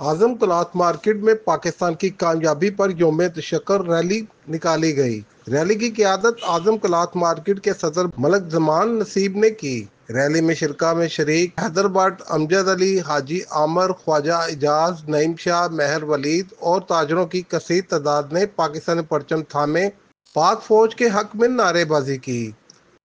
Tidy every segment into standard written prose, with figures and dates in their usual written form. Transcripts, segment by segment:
आजम cloth market में पाकिस्तान की कामयाबी पर यौम तशक्कुर रैली निकाली गई। रैली की क़यादत आजम क्लॉथ मार्केट के सदर मलक जमान नसीब ने की। रैली में शिरका में शरीक हैदराबाद अमजद अली, हाजी आमर, ख्वाजा एजाज, नईम शाह, मेहर वलीद और ताजरों की कसीर तादाद ने पाकिस्तानी परचम थामे पाक फौज के हक में नारेबाजी की।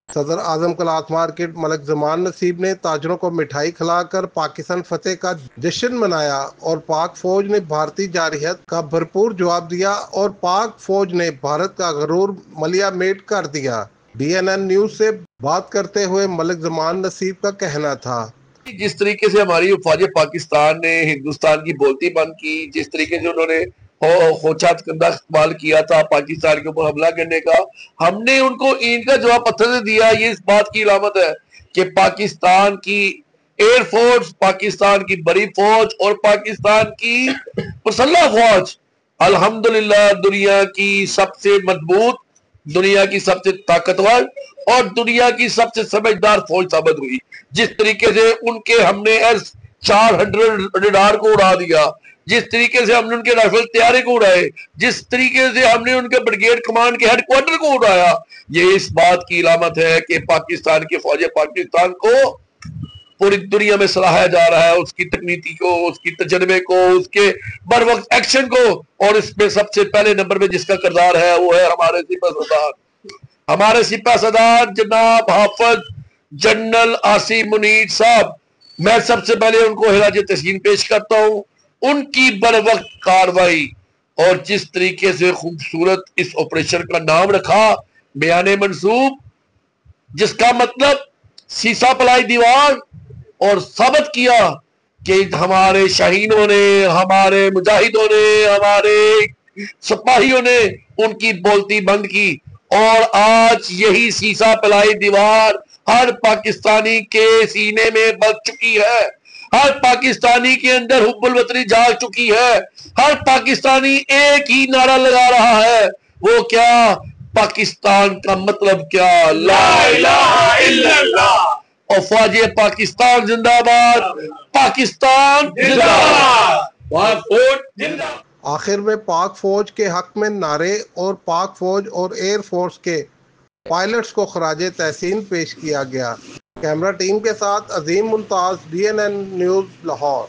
सदर आजम क्लॉथ मार्केट मलक जमान नसीब ने ताजरों को मिठाई खिलाकर पाकिस्तान फतेह का जश्न मनाया और पाक फौज ने भारतीय जारहियत का भरपूर जवाब दिया और पाक फौज ने भारत का गरूर मलिया मेट कर दिया। BNN न्यूज से बात करते हुए मलक जमान नसीब का कहना था, जिस तरीके से हमारी फौज पाकिस्तान ने हिंदुस्तान की बोलती बंद की, जिस तरीके से उन्होंने खोचा कंधा इस्तेमाल किया था पाकिस्तान के ऊपर हमला करने का, हमने उनको ईंट का जवाब पत्थर से दिया। ये इस बात की अलामत है कि पाकिस्तान की एयरफोर्स, पाकिस्तान की बड़ी फौज और पाकिस्तान की मुसल्लह फौज अल्हम्दुलिल्लाह दुनिया की सबसे मजबूत, दुनिया की सबसे ताकतवर और दुनिया की सबसे समझदार फौज साबित हुई। जिस तरीके से उनके हमने S-400 रडार को उड़ा दिया, जिस तरीके से हमने उनके राइफल तैयारी को उड़ाए, जिस तरीके से हमने उनके ब्रिगेड कमांड के हेडक्वार्टर को उड़ाया, ये इस बात की अलामत है कि पाकिस्तान की फौज पाकिस्तान को पूरी दुनिया में सराहा जा रहा है, उसकी तकनीकी को, उसकी तजर्बे को, उसके बर वक्त एक्शन को। और इसमें सबसे पहले नंबर पे जिसका किरदार है वो है हमारे सिपा सरदार जनाब हाफिज जनरल आसिम मुनीर साहब। मैं सबसे पहले उनको हिराज तस्लीम पेश करता हूं। उनकी बर वक्त कार्रवाई और जिस तरीके से खूबसूरत इस ऑपरेशन का नाम रखा बयाने मंसूब, जिसका मतलब सीसा पलाई दीवार, और साबित किया कि हमारे शाहीनों ने, हमारे मुजाहिदों ने, हमारे सिपाहियों ने उनकी बोलती बंद की। और आज यही सीसा पलाई दीवार हर पाकिस्तानी के सीने में बच चुकी है, हर पाकिस्तानी के अंदर हुब्बुल वतनी जाग चुकी है। हर पाकिस्तानी एक ही नारा लगा रहा है, वो क्या? पाकिस्तान का मतलब क्या? ला इलाहा इल्लल्लाह। और फौज पाकिस्तान जिंदाबाद, पाकिस्तान जिंदाबाद, पाक फौज जिंदाबाद। आखिर में पाक फौज के हक में नारे और पाक फौज और एयर फोर्स के पायलट्स को खराजे तहसीन पेश किया गया। कैमरा टीम के साथ अजीम मुमताज, BNN न्यूज़, लाहौर।